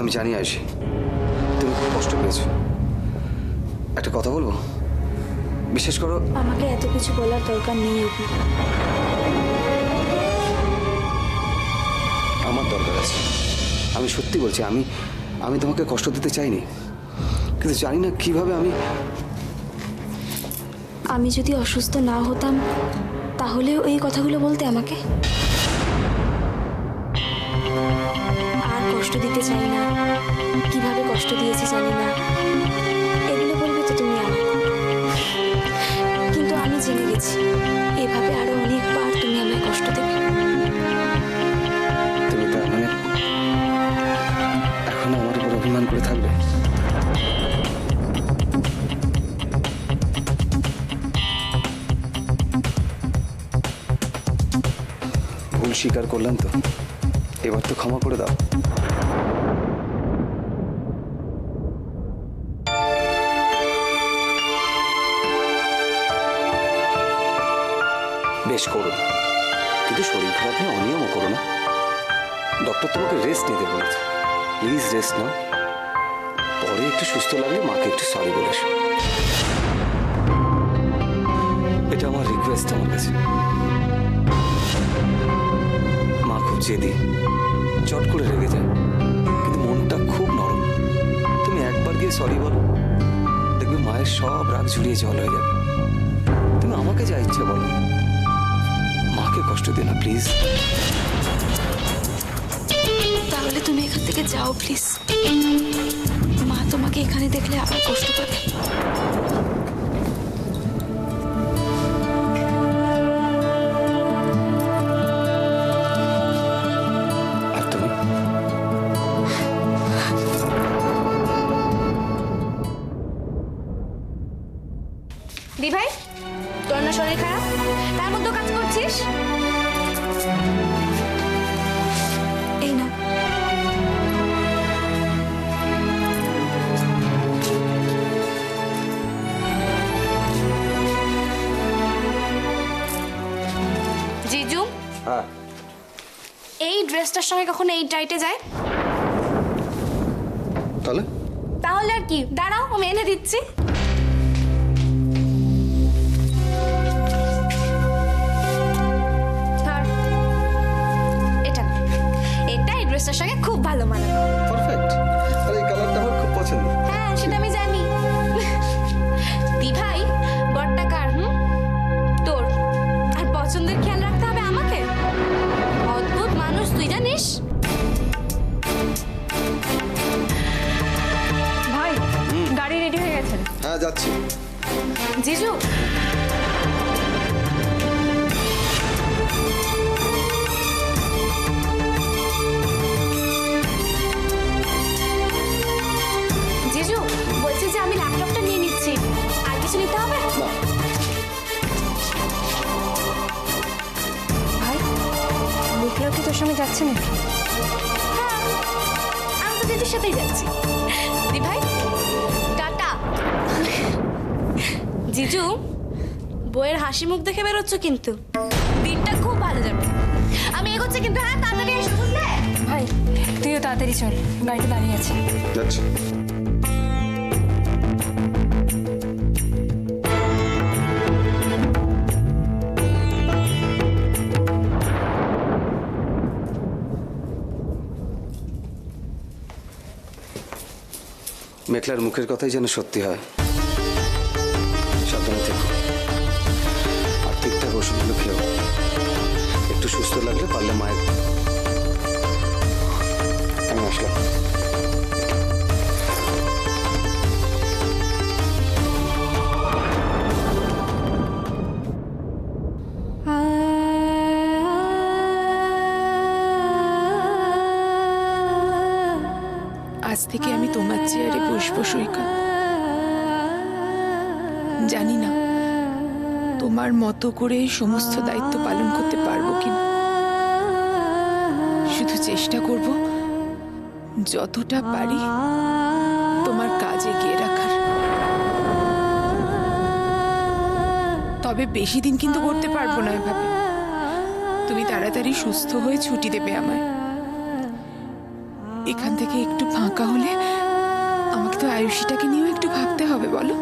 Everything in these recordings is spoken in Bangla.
আমি জানি আয়ুষি, তুমি খুব কষ্ট পেয়েছো। একটা কথা বলবো, বিশেষ করো। আমাকে এত কিছু বলার দরকার নেই। আমার দরকার আছে। আমি সত্যি বলছি, আমি তোমাকে কষ্ট দিতে চাইনি, কিন্তু জানি না কিভাবে। আমি যদি অসুস্থ না হতাম তাহলেও এই কথাগুলো বলতে আমাকে। আর কষ্ট দিতে চাই না, কিভাবে কষ্ট দিয়েছি জানি না, এগুলো বলবে তো তুমি আমাকে। কিন্তু আমি জেনে গেছি এভাবে আরো অনেকবার তুমি আমায় কষ্ট দেবে। তুমি তার মানে এখনো আমার উপর অভিমান করে থাকবে? ভুল স্বীকার করলাম তো, এবার তো ক্ষমা করে দাও। বেশ করো, কিন্তু শরীর খারাপ নিয়ে অনিয়মও করো না। ডক্টর তোমাকে রেস্ট নিতে বলেছে, প্লিজ রেস্ট নাও। পরে একটু সুস্থ লাগলে মাকে একটু সরি বলে এসো। এটা আমার রিকোয়েস্ট আমার কাছে। মা খুব জেদি, চট করে রেগে যায়, কিন্তু মনটা খুব নরম। তুমি একবার গিয়ে সরি বলো, দেখবে মায়ের সব রাগ ঝুড়িয়ে জল হয়ে যাবে। তুমি আমাকে যা ইচ্ছে বলো, মাকে কষ্ট দিও না প্লিজ। তাহলে তুমি এখান থেকে যাও প্লিজ। মা তোমাকে এখানে দেখলে আবার কষ্ট পাবে। দি ভাই, তোর না শরীর খারাপ, তার মধ্যেও কাজ করছিস? এই না, জিজু, হ্যাঁ, এই ড্রেসটার সঙ্গে কখনো এই টাইটে যায়? তাহলে তাহলে আর কি, দাঁড়াও আমি এনে দিচ্ছি। ড্রেসটার সঙ্গে খুব ভালো মানাবে। পারফেক্ট। আর এই কালারটা আমার খুব পছন্দ। হ্যাঁ, সেটা আমি জানি। দি ভাই, বড়টা কার? তোর। আর পছন্দের খেয়াল রাখতে হবে আমাকে। অদ্ভুত মানুষ তুই, জানিস? ভাই, গাড়ি রেডি হয়ে গেছে। হ্যাঁ, যাচ্ছি। জিজু, জিজু বলছি যে আমি ল্যাপটপটা নিয়ে নিচ্ছি, আর কিছু নিতে হবে? ভাই, মেঘলা কি তোর সঙ্গে যাচ্ছে নাকি? হ্যাঁ, আমি তো দিদির সাথেই যাচ্ছি। দি ভাই, টাটা। জিজু, বইয়ের হাসি মুখ দেখে বেরোচ্ছ কিন্তু দিনটা খুব ভালো যাবে। আমি এগোচ্ছি কিন্তু। হ্যাঁ, তাড়াতাড়ি এসো, বুঝলে? ভাই, তুইও তাড়াতাড়ি চল, গাড়িটা দাঁড়িয়ে আছে। যাচ্ছি। মেঘলার মুখের কথাই যেন সত্যি হয়। সাবধানে থেকো, আর ঠিকঠাক ওষুধগুলো খেও। একটু সুস্থ লাগলে পারলে মায়ের। আমি আসলাম। আজ থেকে আমি তোমার চেয়ারে বসবো সৈকত। জানি না তোমার মতো করে সমস্ত দায়িত্ব পালন করতে পারবো কিনা, শুধু চেষ্টা করব যতটা পারি তোমার কাজে এগিয়ে রাখার। তবে বেশি দিন কিন্তু করতে পারবো না এভাবে। তুমি তাড়াতাড়ি সুস্থ হয়ে ছুটি দেবে আমায়। এখান থেকে একটু ফাঁকা হলে আমাকে তো আয়ুষীটাকে নিয়েও একটু ভাবতে হবে বলো।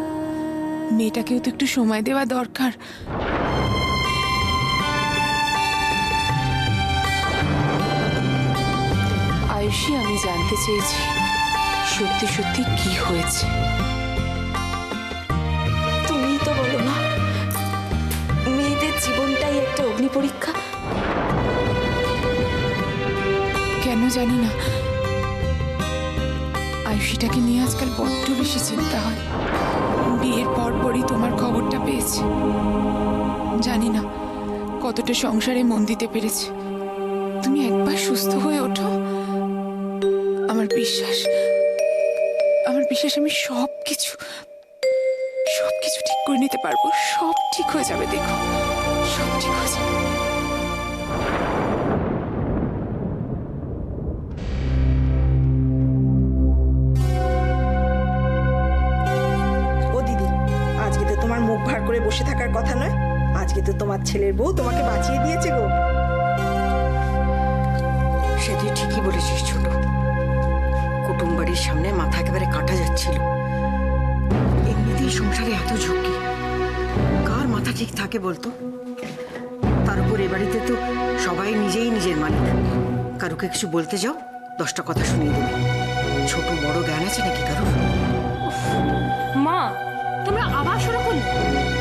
মেয়েটাকেও তো একটু সময় দেওয়া দরকার। আয়ুষী, আমি জানতে চেয়েছি সত্যি সত্যি কি হয়েছে। তুমিই তো বলো না, মেয়েদের জীবনটাই একটা অগ্নি পরীক্ষা। কেন জানি না, আয়ুষীটাকে নিয়ে আজকাল বড্ড বেশি চিন্তা হয়। বিয়ের পরপরই তোমার খবরটা পেয়েছি। জানি না কতটা সংসারে মন দিতে পেরেছে। তুমি একবার সুস্থ হয়ে ওঠো, আমার বিশ্বাস আমি সবকিছু ঠিক করে নিতে পারবো। সব ঠিক হয়ে যাবে, দেখো সব ঠিক হয়ে যাবে। ও দিদি, আজকে তো তোমার মুখ ভার করে বসে থাকার কথা নয়। আজকে তো তোমার ছেলের বউ তোমাকে বাঁচিয়ে দিয়েছে গো। সে তুই ঠিকই বলেছিস ছোট। কুটুম বাড়ির সামনে মাথা একেবারে কাটা যাচ্ছিল। এমনিতেই সংসারে এত ঝুঁকি, কার মাথা ঠিক থাকে বলতো? তার উপর এ বাড়িতে তো সবাই নিজেই নিজের মালিক। কারুকে কিছু বলতে যাও 10টা কথা শুনিয়ে দেবে। ছোট বড় জ্ঞান আছে নাকি কারুর? মা, তোমরা আবার শুরু করলে?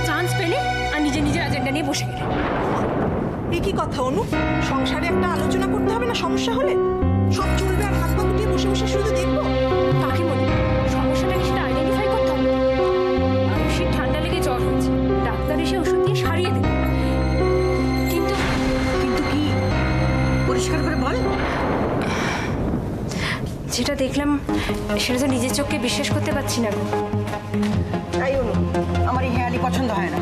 চান্স পেলে আর নিজের এজেন্ডা নিয়ে বসে গেলে। এ কি কথা অনু? সংসারে একটা আলোচনা করতে হবে না সমস্যা হলে? সব চলবে আর হাত পা গুটিয়ে বসে বসে শুধু দেখবো? কাকে মনে সমস্যাটা কি সেটা আইডেন্টিফাই করতে হবে। আয়ুষীর ঠান্ডা লেগে জ্বর হয়েছে, ডাক্তার এসে ওষুধ দিয়ে সারিয়ে দেবে। কিন্তু কিন্তু কি? পরিষ্কার করে বল। যেটা দেখলাম সেটা তো নিজের চোখকে বিশ্বাস করতে পারছি না। তাই অনু, আমার এই হেয়ালি পছন্দ হয় না।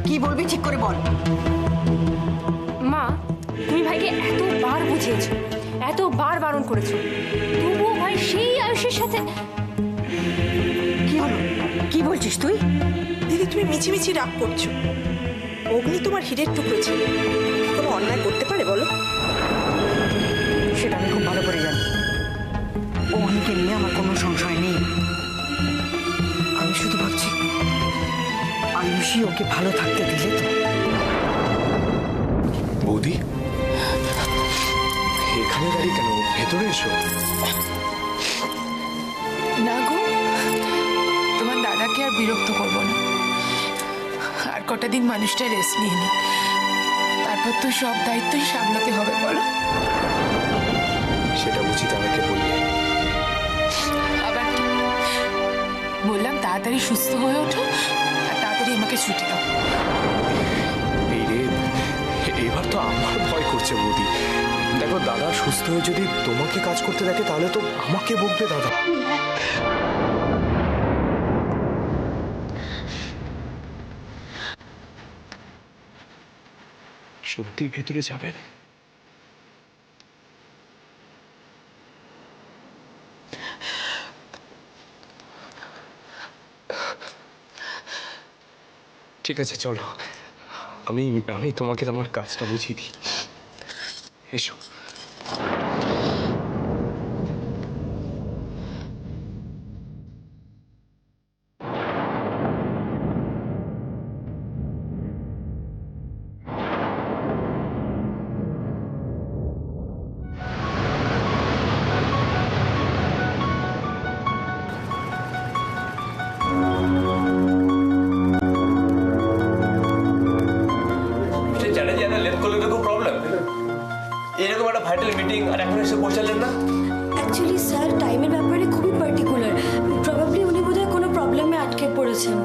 কি বলবি ঠিক করে বল। মা, তুমি ভাইকে এতবার বুঝিয়েছো, এতবার বারণ করেছো, তবুও ভাই সেই আয়ুষের সাথে। কি হলো? কি বলছিস তুই? দিদি, তুমি মিছিমিছি রাগ করছো। অগ্নি তোমার হীরের টুকরো ছিল, কোনো অন্যায় করতে পারে বলো? সেটা আমি খুব ভালো করে জানি। অগ্নিকে নিয়ে আমার কোনো সংশয় নেই। আমি শুধু ভাবছি আয়ুষী ওকে ভালো থাকতে দিলে তো। বৌদি, এখানে দাঁড়িয়ে কেন? ভেতরে এসো। না গো, তোমার দাদাকে আর বিরক্ত করবো না। আর কটা দিন মানুষটা রেস্ট নিয়ে নি, তারপর তো সব দায়িত্বই সামলাতে হবে বলো। সেটা বুঝি তাদেরকে বললে? আবার কি বললাম? তাড়াতাড়ি সুস্থ হয়ে ওঠো আর তাড়াতাড়ি আমাকে ছুটি দাও। এই রে, এবার তো আমার ভয় করছে বৌদি। দেখো, দাদা সুস্থ হয়ে যদি তোমাকে কাজ করতে দেখে তাহলে তো আমাকে বকবে দাদা। সত্যি ভেতরে যাবেন? ঠিক আছে, চলো। আমি তোমাকে তোমার কাজটা বুঝিয়ে দিই। এসো। চ্যাটার্জি, একটা লেট করলে তো খুব প্রবলেম। এরকম একটা ভাইটাল মিটিং আর এখন এসে পৌঁছালেন না? অ্যাকচুয়ালি স্যার টাইমের ব্যাপারে খুবই পার্টিকুলার। প্রবাবলি উনি বোধহয় কোনো প্রবলেমে আটকে পড়েছেন।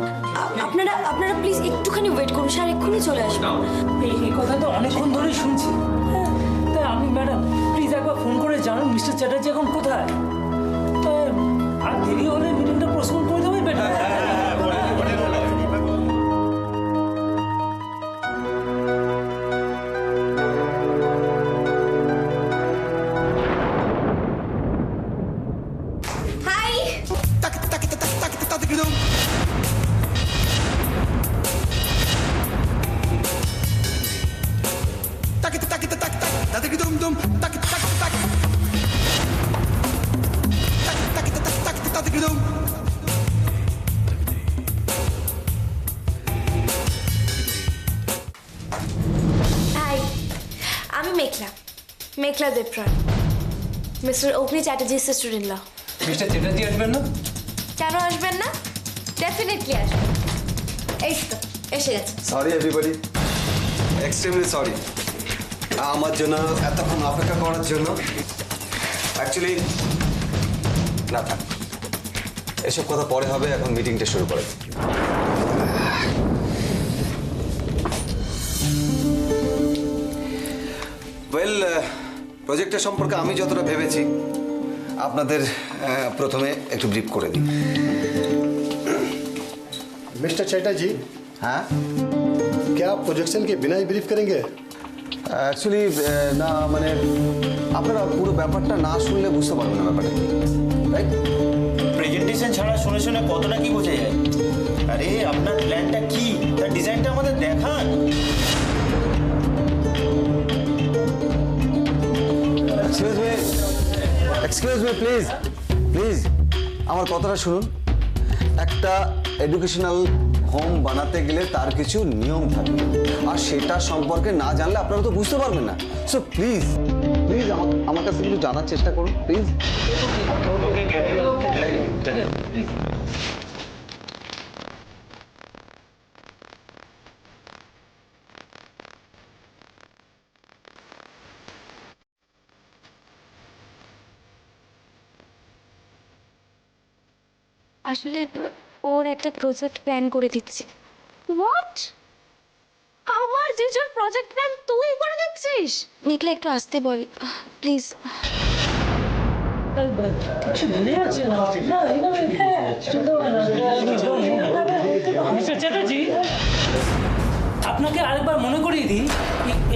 আপনারা প্লিজ একটুখানি ওয়েট করুন, স্যার এক্ষুনি চলে আসবেন। এই কথা তো অনেকক্ষণ ধরেই শুনছি। তাই আপনি ম্যাডাম প্লিজ একবার ফোন করে জানুন মিস্টার চ্যাটার্জি এখন কোথায়। আর দেরি হলে মিটিংটা পোস্টপোন করে দেবে better. Mekhla Debroy, Mr. Agni Chatterjee's sister-in-law. Mister Chatterjee আসবেন না? কেন আসবেন না? ডেফিনেটলি আসবেন। এই তো এসে গেছে। সরি এভরিবডি, এক্সট্রিমলি সরি আমার জন্য এতক্ষণ অপেক্ষা করার জন্য। অ্যাকচুয়ালি না থাক, এসব কথা পরে হবে, এখন মিটিংটা শুরু করে। ওয়েল, প্রজেক্টের সম্পর্কে আমি যতটা ভেবেছি আপনাদের প্রথমে একটু ব্রিফ করে দিই। मिस्टर चैटर्जी, হ্যাঁ, क्या आप प्रोजेक्शन के बिना ही ब्रीफ करेंगे? অ্যাকচুয়ালি না, মানে আপনারা পুরো ব্যাপারটা না শুনলে বুঝতে পারবেন না ব্যাপারটা কি, রাইট? প্রেজেন্টেশন ছাড়া শুনে শুনে কতটা কি বোঝা যায়? আরে আপনার প্ল্যানটা কি, তার ডিজাইনটা আমাদের দেখান। এক্সকিউজ মি প্লিজ, প্লিজ আমার কথাটা শুনুন। একটা এডুকেশনাল হোম বানাতে গেলে তার কিছু নিয়ম থাকে, আর সেটা সম্পর্কে না জানলে আপনারা তো বুঝতে পারবেন না। সো প্লিজ প্লিজ আমার কাছে কিছু জানার চেষ্টা করুন প্লিজ। আসলে ওর একটা প্রজেক্ট প্ল্যান করে দিচ্ছি। হোয়াট? আমার জিজুর প্রজেক্ট প্ল্যান তুই করে দিচ্ছিস? মেঘলা একটু আসতে বল প্লিজ। মিস্টার চ্যাটার্জি, আপনাকে আরেকবার মনে করিয়ে দিই,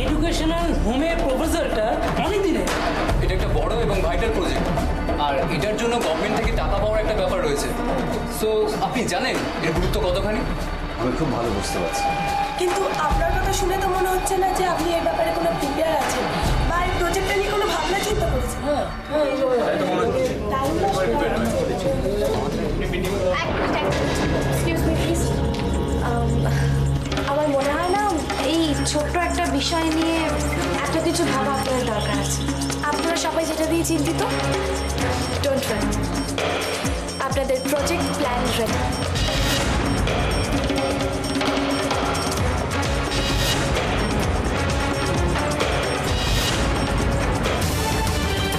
এডুকেশনাল হোমের প্রপোজালটা অনেক দিনের। এটা একটা বড় এবং ভাইটাল প্রজেক্ট, আর এটার জন্য গভর্নমেন্ট থেকে টাকা পাওয়ার একটা ব্যাপার রয়েছে। সো আপনি জানেন এর গুরুত্ব কতখানি? আমি খুব ভালো বুঝতে পারছি। কিন্তু আপনার কথা শুনে তো মনে হচ্ছে না যে আপনি এই ব্যাপারে কোনো প্রিপেয়ার আছেন বা এই প্রজেক্টটা নিয়ে কোনো ভাবনা চিন্তা করেছেন। Excuse me please. আমার মনে হয় না এই ছোট্ট একটা বিষয় নিয়ে এত কিছু ভাবা আপনার দরকার আছে। আপনারা সবাই যেটা দিয়ে চিন্তিত, ডোন্ট ওয়ারি, আপনাদের প্রজেক্ট প্ল্যান রেডি।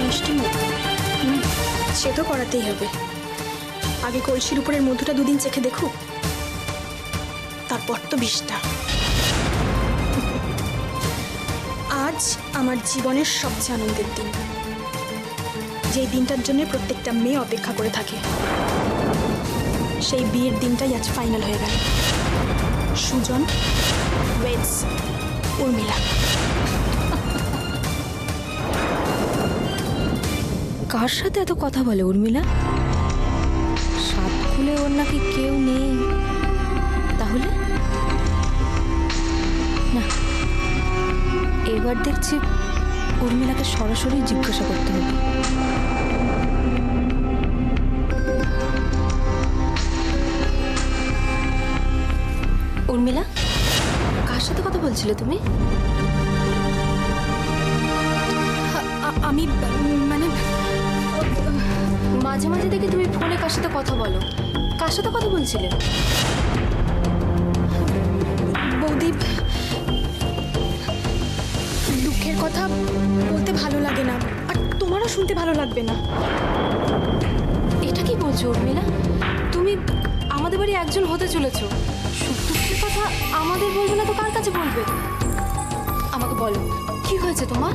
মিষ্টি মুখ সে তো করাতেই হবে। আগে কলসির উপরের মধুটা দুদিন চেখে দেখুক, তারপর তো বিষটা। আজ আমার জীবনের সবচেয়ে আনন্দের দিন, যেই দিনটার জন্য প্রত্যেকটা মেয়ে অপেক্ষা করে থাকে। সেই বিয়ের দিনটাই আজ ফাইনাল হয়ে গেল। সুজন ওয়েডস উর্মিলা। কার সাথে এত কথা বলে উর্মিলা? সাত খুলে ওর নাকি কেউ নেই। তাহলে না, এবার দেখছি উর্মিলাকে সরাসরি জিজ্ঞাসা করতে হবে। উর্মিলা, কার সাথে কথা বলছিলে তুমি? আমি মানে মাঝে মাঝে দেখি তুমি ফোনে কার সাথে কথা বলো। কার সাথে কথা বলছিলে? বৌদি, দুঃখের কথা বলতে ভালো লাগে না, আর তোমারও শুনতে ভালো লাগবে না। এটা কি বলছো উর্মিলা? তুমি আমাদের বাড়ি একজন হতে চলেছো, সুখ দুঃখের কথা আমাদের বলবে না তো কার কাছে বলবে? আমাকে বলো, কি হয়েছে তোমার?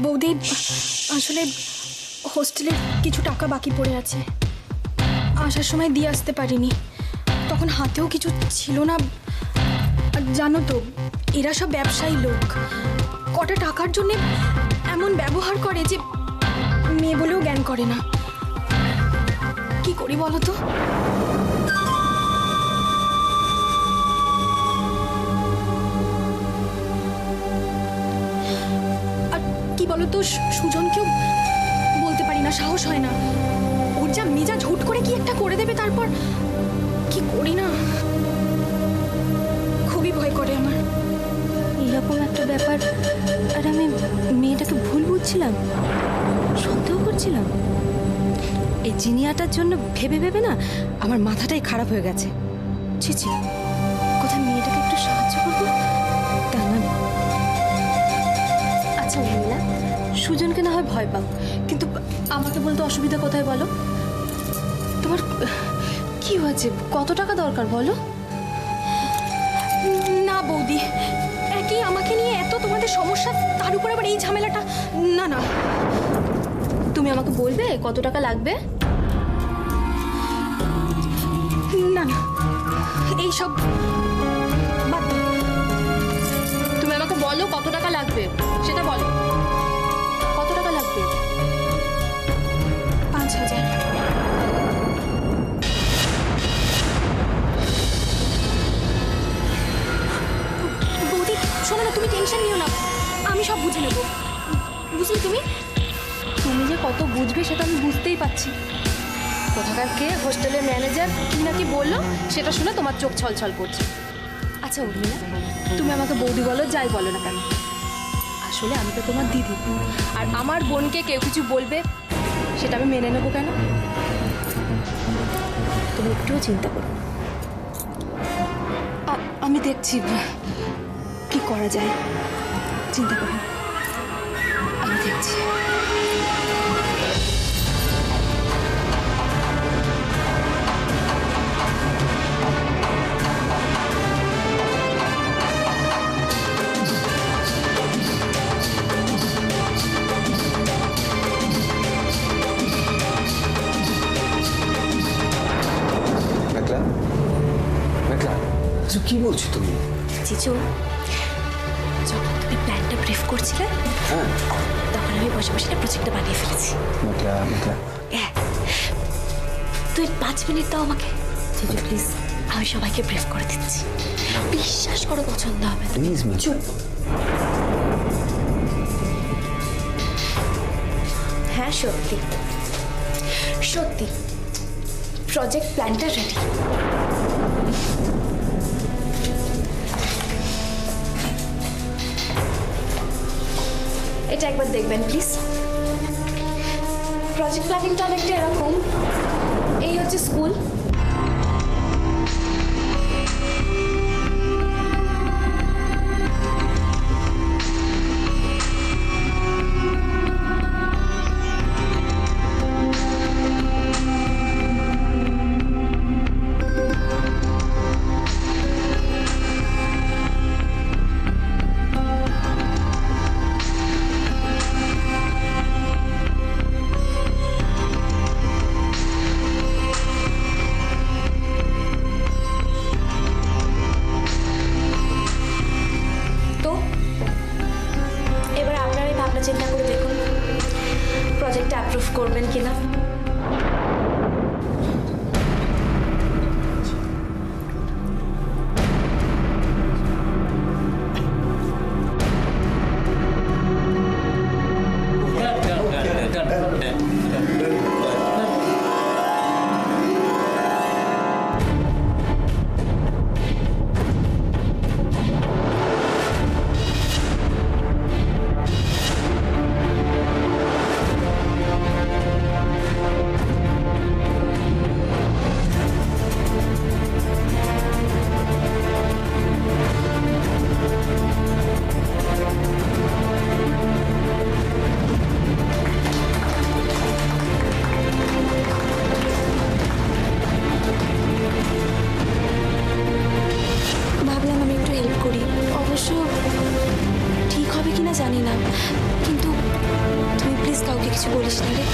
বৌদি, আসলে হোস্টেলে কিছু টাকা বাকি পড়ে আছে, আসার সময় দিয়ে আসতে পারিনি। তখন হাতেও কিছু ছিল না। আর জানো তো, এরা সব ব্যবসায়ী লোক, কটা টাকার জন্যে এমন ব্যবহার করে যে মেয়ে বলেও জ্ঞান করে না। কি করি বলো তো? আর কি বলো তো, সুজনকেও বলতে আমার সাহস হয় না। ওর যা মেজাজ হুট করে কি একটা করে দেবে, তারপর কি করি না, খুবই ভয় করে আমার। এরকম একটা ব্যাপার, আর আমি মেয়েটাকে ভুল বুঝছিলাম, সন্দেহ করছিলাম। এই জিনিয়াটার জন্য ভেবে ভেবে না আমার মাথাটাই খারাপ হয়ে গেছে। ছি ছি, কোথায় মেয়েটাকে একটু সাহায্য করবো, তা না। আচ্ছা উর্মিলা, সুজনকে না হয় ভয় পাও, কিন্তু আমাকে বলতে অসুবিধা কোথায় বলো? তোমার কি হয়েছে, কত টাকা দরকার বলো? না বৌদি, একই আমাকে নিয়ে এত তোমাদের সমস্যা, তার উপর আবার এই ঝামেলাটা। না না, তুমি আমাকে বলবে কত টাকা লাগবে? না না, এইসব বাদ দাও। তুমি আমাকে বলো কত টাকা লাগবে, সেটা বলো। কত টাকা লাগবে? 5,000। বৌদি শোনো না, তুমি টেনশন নিও না, আমি সব বুঝে নেব, বুঝলি? তুমি যে কত বুঝবে সেটা আমি বুঝতেই পারছি। কোথাকার কে হোস্টেলের ম্যানেজার কি নাকি বললো, সেটা শুনে তোমার চোখ ছলছল করছে। আচ্ছা উর্মিলা, তুমি আমাকে বৌদি বলো, যাই বলো না কেন, আসলে আমি তো তোমার দিদি, আর আমার বোনকে কেউ কিছু বলবে সেটা আমি মেনে নেবো কেন? তুমি একটুও চিন্তা করো, আমি দেখছি কি করা যায়। চিন্তা করো, আমি দেখছি। মেঘলা, মেঘলা, কি বলছো তুমি? জিজু, যখন তুমি প্ল্যানটা ব্রিফ করছিলে, হ্যাঁ, তখন আমি বসে বসে প্রজেক্টটা বানিয়ে ফেলেছি। মেঘলা, মেঘলা, হ্যাঁ, তুই 5 মিনিট দাও আমাকে জিজু প্লিজ, আমি সবাইকে ব্রিফ করে দিচ্ছি, বিশ্বাস করো পছন্দ হবে। প্লিজ চুপ। হ্যাঁ সত্যি সত্যি, প্রজেক্ট প্ল্যানটা রেডি। এটা একবার দেখবেন প্লিজ। প্রজেক্ট প্ল্যানিংটা অনেকটা এরকম, এই হচ্ছে স্কুল, চিন্তা করে দেখুন প্রজেক্টটা অ্যাপ্রুভ করবেন কিনা। জানি না, কিন্তু তুই প্লিজ কাউকে কিছু বলিস না রে।